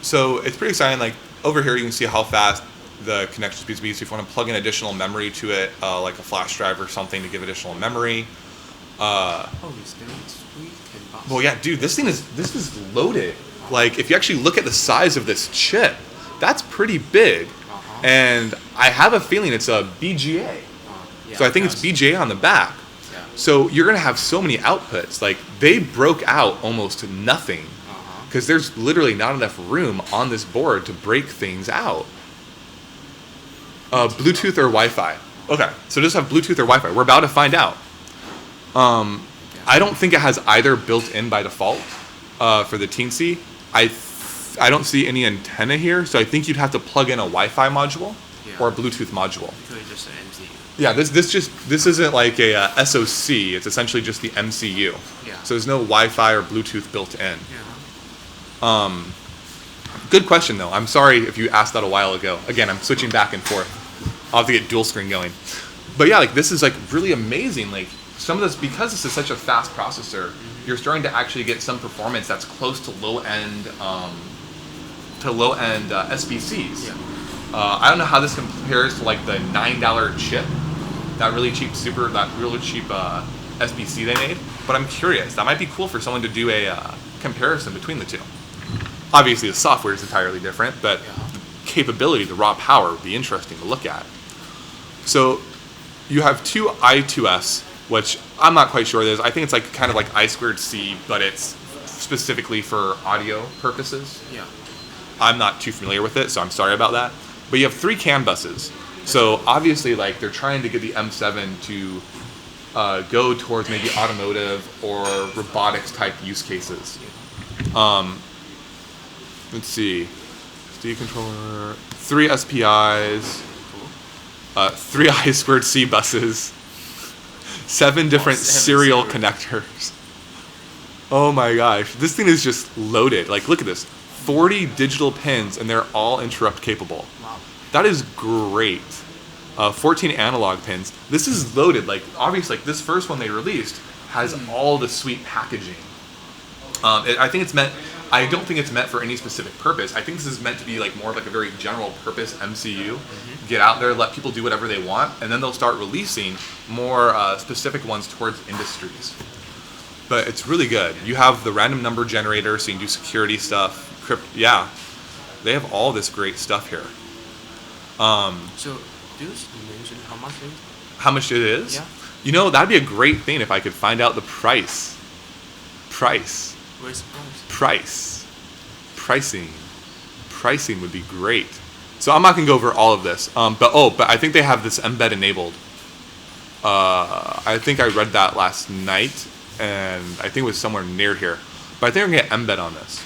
So it's pretty exciting. Like over here, you can see how fast the connection speeds be. So if you want to plug in additional memory to it, like a flash drive or something to give additional memory. It's doing sweet and box. Well, yeah, dude, this is loaded. Like if you actually look at the size of this chip, that's pretty big. And I have a feeling it's a BGA. So I think it's BGA on the back. Yeah. So you're going to have so many outputs. Like they broke out almost to nothing because there's literally not enough room on this board to break things out. Bluetooth or Wi-Fi. Okay, so does it have Bluetooth or Wi-Fi? We're about to find out. I don't think it has either built in by default for the Teensy. I don't see any antenna here, so I think you'd have to plug in a Wi-Fi module or a Bluetooth module. It's just an MCU. Yeah, this isn't like a SoC. It's essentially just the MCU. Yeah. So there's no Wi-Fi or Bluetooth built in. Yeah. Good question though. I'm sorry if you asked that a while ago. Again, I'm switching back and forth. I'll have to get dual screen going. But yeah, like this is like really amazing. Like some of this, because this is such a fast processor, you're starting to actually get some performance that's close to low end SBCs. Yeah. I don't know how this compares to like the $9 chip, that really cheap SBC they made, but I'm curious. That might be cool for someone to do a comparison between the two. Obviously, the software is entirely different, but the capability, the raw power, would be interesting to look at. So you have two I2S, which I'm not quite sure what it is. I think it's like kind of like I2C, but it's specifically for audio purposes. Yeah. I'm not too familiar with it, so I'm sorry about that. But you have 3 CAN buses. So obviously, like they're trying to get the M7 to go towards maybe automotive or robotics type use cases. Let's see. SD controller, 3 SPIs, 3 I2C buses, 7 different serial connectors. Oh my gosh, this thing is just loaded. Like, look at this. 40 digital pins, and they're all interrupt capable. Wow. That is great. 14 analog pins. This is loaded. Like, obviously, like this first one they released has all the sweet packaging. I think it's meant. I don't think it's meant for any specific purpose. I think this is meant to be like more of like a very general purpose MCU. Get out there, let people do whatever they want, and then they'll start releasing more specific ones towards industries. But it's really good. You have the random number generator, so you can do security stuff. Yeah, they have all this great stuff here. So, do you mention how much it is? How much it is? Yeah. You know, that'd be a great thing if I could find out the price. Price. Where's the price? Pricing would be great. So I'm not gonna go over all of this. But I think they have this embed enabled. I think I read that last night, and I think it was somewhere near here. But I think we're gonna get embed on this.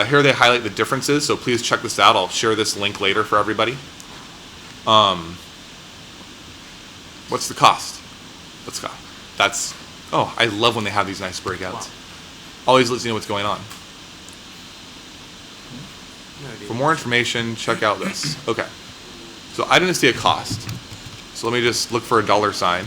Here they highlight the differences, so please check this out. I'll share this link later for everybody. What's the cost? I love when they have these nice breakouts. Wow. Always lets you know what's going on. No idea. For more information, check out this. Okay. So I didn't see a cost. So let me just look for a $. $20.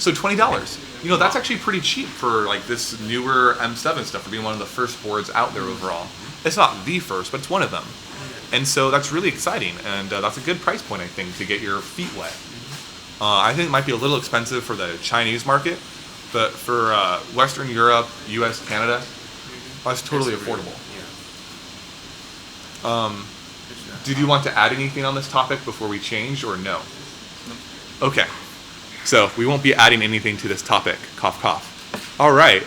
So $20. You know, that's actually pretty cheap for like this newer M7 stuff, for being one of the first boards out there overall. It's not the first, but it's one of them. And so that's really exciting, and that's a good price point, I think, to get your feet wet. I think it might be a little expensive for the Chinese market, but for Western Europe, US, Canada, that's totally affordable. Did you want to add anything on this topic before we change, or no? Okay, so we won't be adding anything to this topic. Cough, cough. All right.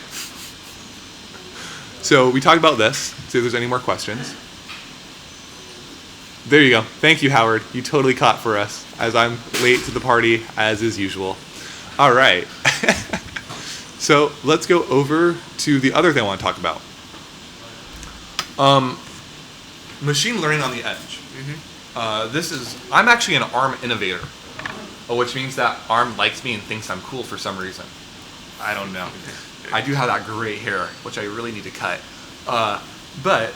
So we talked about this. See if there's any more questions. There you go. Thank you, Howard. You totally caught for us, as I'm late to the party, as is usual. All right. So let's go over to the other thing I want to talk about. Machine learning on the edge. I'm actually an ARM innovator, which means that ARM likes me and thinks I'm cool for some reason. I don't know. I do have that gray hair, which I really need to cut. But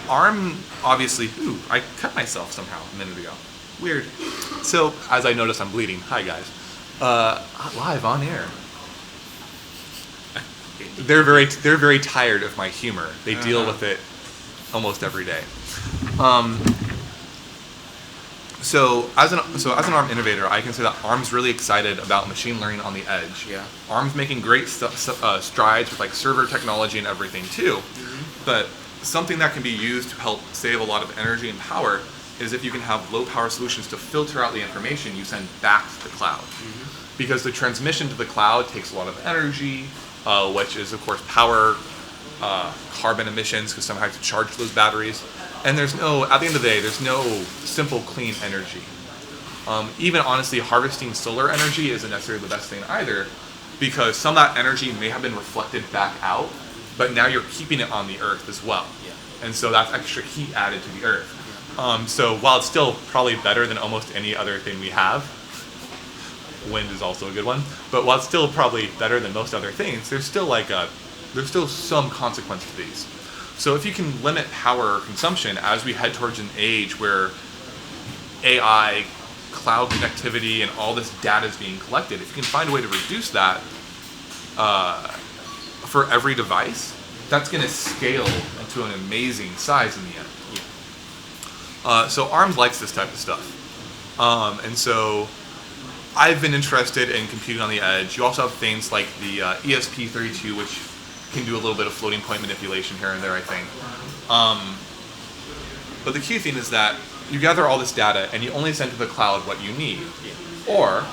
ARM obviously, I cut myself somehow a minute ago. Weird. So as I notice I'm bleeding, hi guys. Live on air. They're very tired of my humor. They deal with it almost every day. So as an ARM innovator, I can say that ARM's really excited about machine learning on the edge. Yeah. ARM's making great strides with like server technology and everything too. But something that can be used to help save a lot of energy and power is if you can have low power solutions to filter out the information you send back to the cloud. Because the transmission to the cloud takes a lot of energy, which is of course power, carbon emissions, because somehow you have to charge those batteries. And at the end of the day, there's no simple clean energy. Even honestly, harvesting solar energy isn't necessarily the best thing either, because some of that energy may have been reflected back out, but now you're keeping it on the earth as well. And so that's extra heat added to the earth. So while it's still probably better than almost any other thing we have, wind is also a good one, but while it's still probably better than most other things, there's still some consequence to these. So if you can limit power consumption as we head towards an age where AI, cloud connectivity, and all this data is being collected, if you can find a way to reduce that for every device, that's going to scale into an amazing size in the end. So ARM likes this type of stuff. And so I've been interested in computing on the edge. You also have things like the ESP32, which can do a little bit of floating point manipulation here and there, I think. But the key thing is that you gather all this data and you only send to the cloud what you need. Or,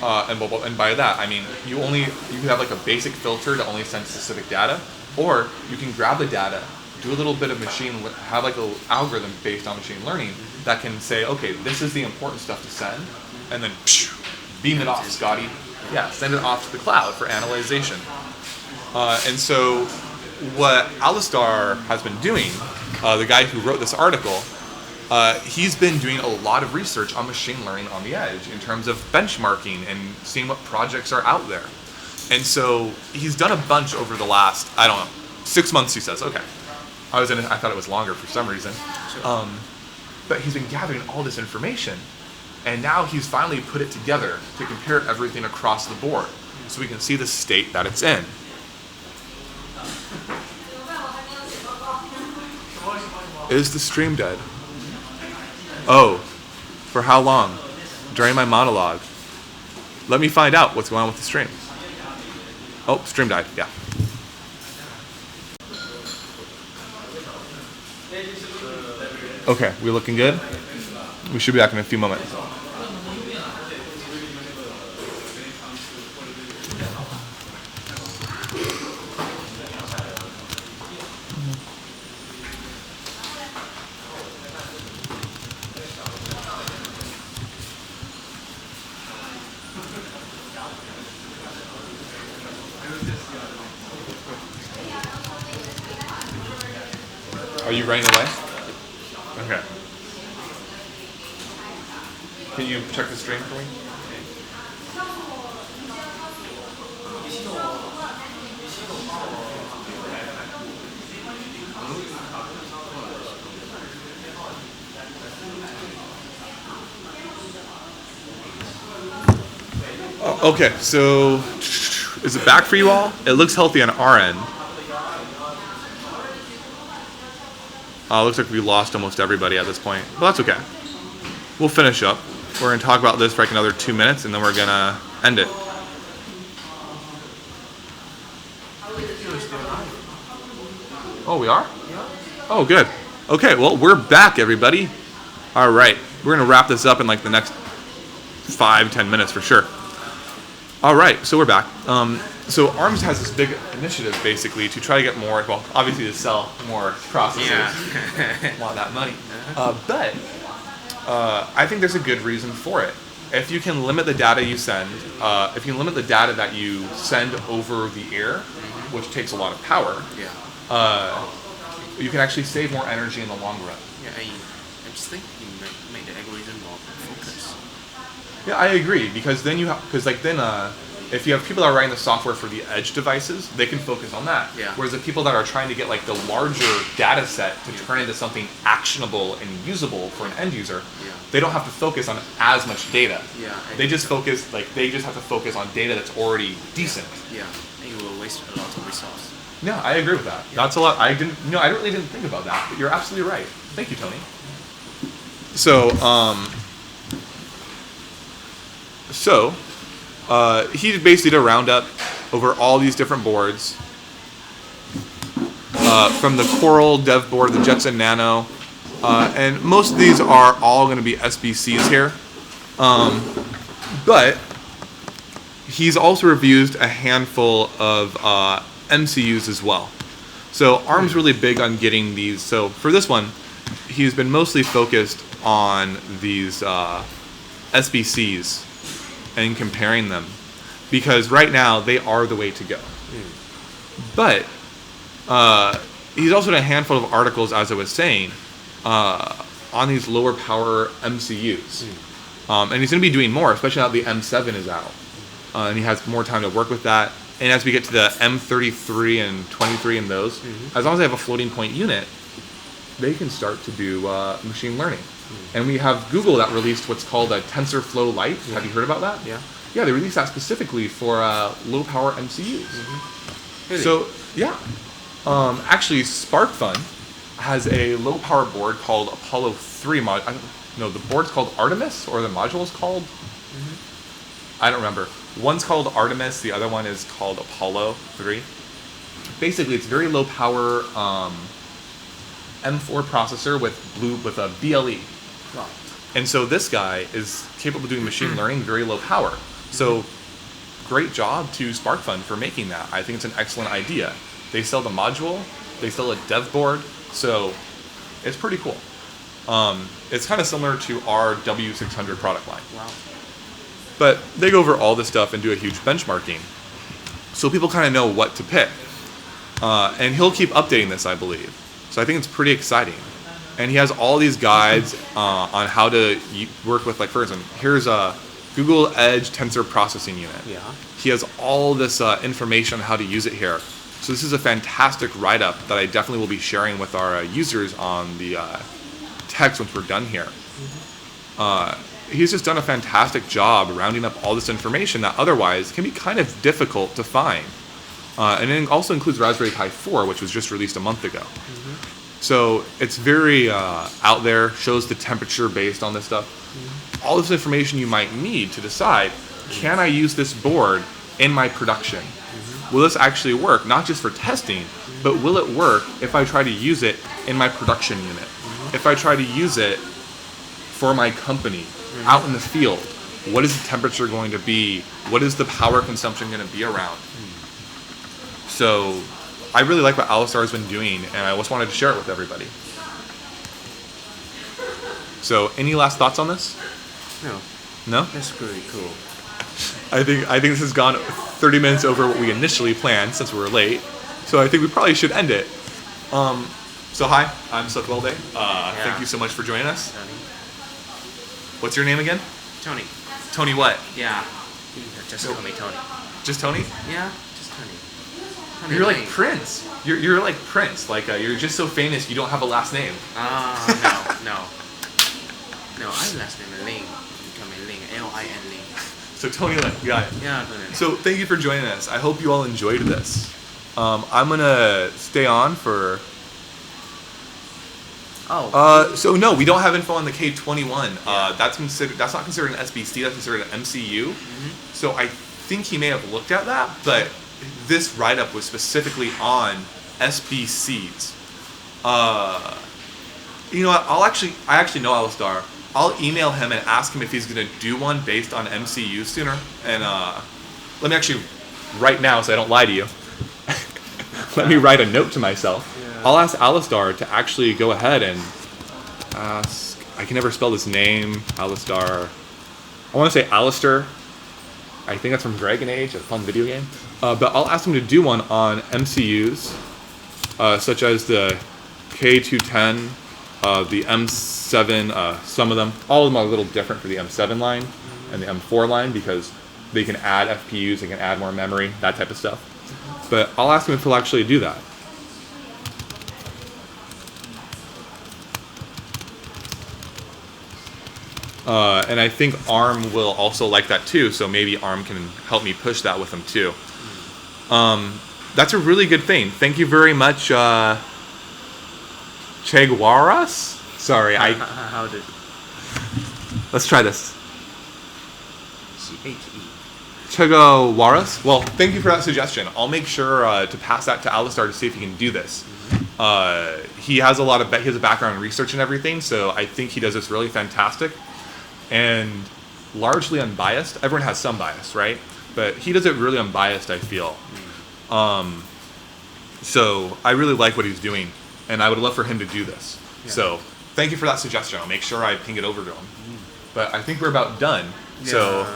and by that I mean you can have like a basic filter to only send specific data, or you can grab the data, do a little bit of have like a little algorithm based on machine learning that can say, okay, this is the important stuff to send, and then beam it off, Scotty. Yeah, send it off to the cloud for analyzation. And so what Alistar has been doing, the guy who wrote this article, he's been doing a lot of research on machine learning on the edge in terms of benchmarking and seeing what projects are out there. And so he's done a bunch over the last, 6 months, he says. Okay. I thought it was longer for some reason. But he's been gathering all this information, and now he's finally put it together to compare everything across the board so we can see the state that it's in. Is the stream dead? Oh, for how long? During my monologue. Let me find out what's going on with the stream. Oh, stream died, yeah. Okay, we looking good? We should be back in a few moments. Are you running away? Okay. Can you check the stream for me? Okay, so is it back for you all? It looks healthy on our end. Looks like we lost almost everybody at this point, but that's okay. We'll finish up. We're going to talk about this for like another 2 minutes, and then we're going to end it. Oh, we are? Oh, good. Okay, well, we're back, everybody. All right, we're going to wrap this up in like the next 5-10 minutes for sure. All right, so we're back. So ARMS has this big initiative basically to try to get more, well, obviously to sell more processors. Yeah. Want that money. But I think there's a good reason for it. If you can limit the data you send, if you can limit the data that you send over the air, which takes a lot of power, you can actually save more energy in the long run. Yeah, I just think you make the algorithm more focused. Yeah, I agree, because then if you have people that are writing the software for the edge devices, they can focus on that. Yeah. Whereas the people that are trying to get like the larger data set to turn into something actionable and usable for an end user, they don't have to focus on as much data. Yeah. They just have to focus on data that's already decent. Yeah, and you will waste a lot of resource. No, I agree with that. That's a lot. I really didn't think about that, but you're absolutely right. Thank you, Tony. So, he basically did a roundup over all these different boards, from the Coral dev board, the Jetson Nano, and most of these are all going to be SBCs here. But he's also reviewed a handful of MCUs as well. So ARM's really big on getting these. So for this one, he's been mostly focused on these SBCs and comparing them, because right now they are the way to go. But he's also done a handful of articles, as I was saying, on these lower power MCUs. And he's going to be doing more, especially now the M7 is out. And he has more time to work with that. And as we get to the M33 and 23 and those, as long as they have a floating point unit, they can start to do machine learning. And we have Google that released what's called a TensorFlow Lite. Have you heard about that? Yeah. Yeah, they released that specifically for low power MCUs. Really? So, yeah. Actually, SparkFun has a low power board called Apollo 3 the board's called Artemis, or the module is called? I don't remember. One's called Artemis, the other one is called Apollo 3. Basically, it's very low power M4 processor with a BLE. Wow. And so this guy is capable of doing machine learning, very low power. So great job to SparkFun for making that. I think it's an excellent idea. They sell the module, they sell a dev board, so it's pretty cool. It's kind of similar to our W600 product line. Wow. But they go over all this stuff and do a huge benchmarking, so people kind of know what to pick. And he'll keep updating this, I believe. So I think it's pretty exciting. And he has all these guides on how to work with, like, for instance, here's a Google Edge Tensor Processing Unit. Yeah. He has all this information on how to use it here. So this is a fantastic write-up that I definitely will be sharing with our users on the text once we're done here. He's just done a fantastic job rounding up all this information that otherwise can be kind of difficult to find. And it also includes Raspberry Pi 4, which was just released a month ago. So it's very out there, shows the temperature based on this stuff. All this information you might need to decide, can I use this board in my production? Will this actually work, not just for testing, but will it work if I try to use it in my production unit? If I try to use it for my company, out in the field, what is the temperature going to be? What is the power consumption going to be around? So I really like what Alistar has been doing, and I just wanted to share it with everybody. So any last thoughts on this? No. No? That's pretty cool. I think this has gone 30 minutes over what we initially planned since we were late. So I think we probably should end it. So hi, I'm Seth. Thank you so much for joining us. Tony. What's your name again? Tony. Tony what? Yeah. Just call me Tony. Just Tony? Yeah, just Tony. Tony You're Lin. like Prince. You're like Prince. Like you're just so famous you don't have a last name. No. No, I last name Lin. You call me Lin. L-I-N Lin. So Tony Lin, you got it. Yeah, Tony Lin. So thank you for joining us. I hope you all enjoyed this. I'm gonna stay on for Oh. So no, we don't have info on the K21. That's not considered an SBC. That's considered an MCU. So I think he may have looked at that, but this write-up was specifically on SBCs. You know what? I actually know Alistar. I'll email him and ask him if he's gonna do one based on MCU sooner. And let me actually, right now, so I don't lie to you. Let me write a note to myself. Yeah. I'll ask Alistar to actually go ahead and ask. I can never spell this name. Alistar. I want to say Alistair. I think that's from Dragon Age, a fun video game. But I'll ask him to do one on MCUs, such as the K210, the M7. Some of them, all of them are a little different for the M7 line and the M4 line because they can add FPUs, they can add more memory, that type of stuff. But I'll ask him if he'll actually do that. And I think ARM will also like that too, so maybe ARM can help me push that with him too. That's a really good thing. Thank you very much, Cheguaras? Sorry, How did? Let's try this. CHE. Cheguaras? Well, thank you for that suggestion. I'll make sure to pass that to Alistar to see if he can do this. He has he has a background in research and everything, so I think he does this really fantastic. And largely unbiased. Everyone has some bias, right? But he does it really unbiased, I feel. So I really like what he's doing, and I would love for him to do this. Yeah. So thank you for that suggestion. I'll make sure I ping it over to him. But I think we're about done. Yeah. So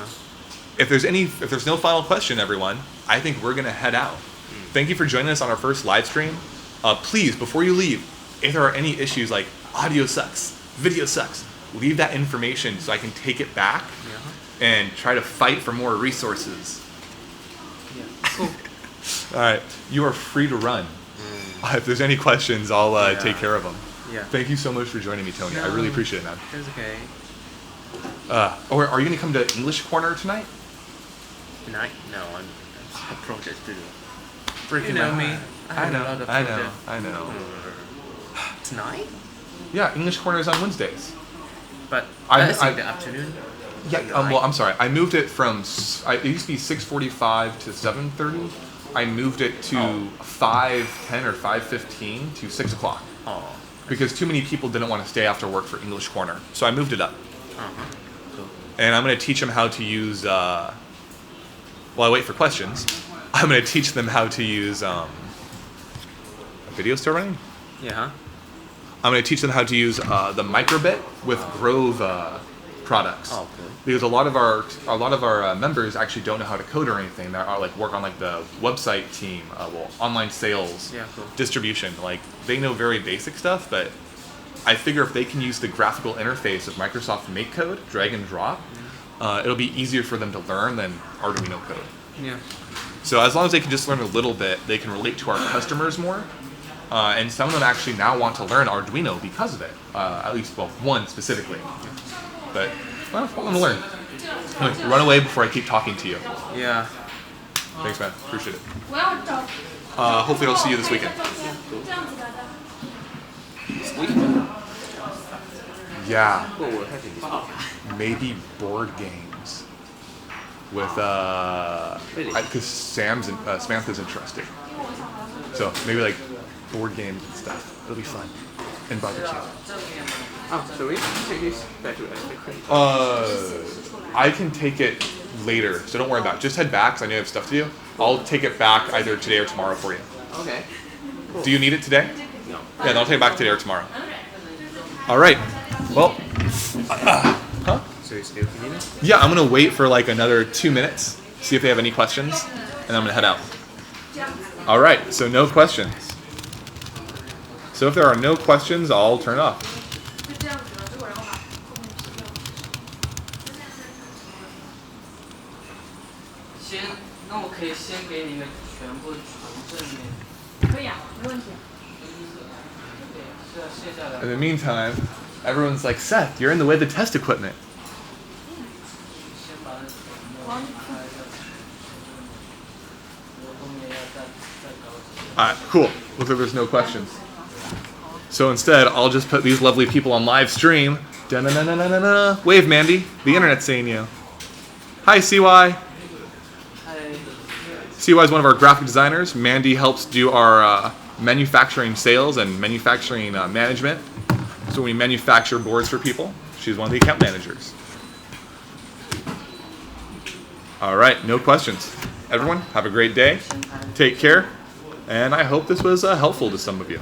if there's no final question, everyone, I think we're gonna head out. Thank you for joining us on our first live stream. Please, before you leave, if there are any issues like audio sucks, video sucks, leave that information so I can take it back and try to fight for more resources. Yeah. Cool. All right, you are free to run. If there's any questions, I'll take care of them. Yeah. Thank you so much for joining me, Tony. I really appreciate it, man. It's okay. Or are you gonna come to English Corner tonight? Tonight? No, I'm a project to do. Freaking you know me. I know. Tonight? Yeah, English Corner is on Wednesdays. But that's in the afternoon. Yeah. Well, I'm sorry. I moved it from. It used to be 6:45 to 7:30. I moved it to 5:10 or 5:15 to 6 o'clock. Oh. Because too many people didn't want to stay after work for English Corner, so I moved it up. Cool. And I'm going to teach them how to use. While I wait for questions, I'm going to teach them how to use. A video still running? Yeah. I'm going to teach them how to use the microbit with Grove products. Oh, cool. Because a lot of our members actually don't know how to code or anything. They are work on the website team, online sales, cool. distribution. They know very basic stuff, but I figure if they can use the graphical interface of Microsoft MakeCode, drag and drop, it'll be easier for them to learn than Arduino code. Yeah. So as long as they can just learn a little bit, they can relate to our customers more. And some of them actually now want to learn Arduino because of it. At least, one specifically. But, I want to learn. Anyway, run away before I keep talking to you. Yeah. Thanks, man. Appreciate it. Hopefully I'll see you this weekend. Yeah. What we're having this weekend? Maybe board games. With, Really? because Samantha's interested. So, maybe board games and stuff. It'll be fun. And barbecue. So we take this back to aspect. I can take it later, so don't worry about it. Just head back, because I know you have stuff to do. I'll take it back either today or tomorrow for you. Okay. Cool. Do you need it today? No. Yeah, then I'll take it back today or tomorrow. All right. Well, huh? So you still need it? Yeah, I'm going to wait for another 2 minutes, see if they have any questions, and I'm going to head out. All right, so no questions. So if there are no questions, I'll turn it off. In the meantime, everyone's like, Seth, you're in the way of the test equipment. Alright, cool. Looks like there's no questions. So instead, I'll just put these lovely people on live stream. Da-na-na-na-na-na. Wave, Mandy. The internet's seeing you. Hi, CY. Hi. CY is one of our graphic designers. Mandy helps do our manufacturing sales and manufacturing management. So we manufacture boards for people. She's one of the account managers. All right, no questions. Everyone, have a great day. Take care. And I hope this was helpful to some of you.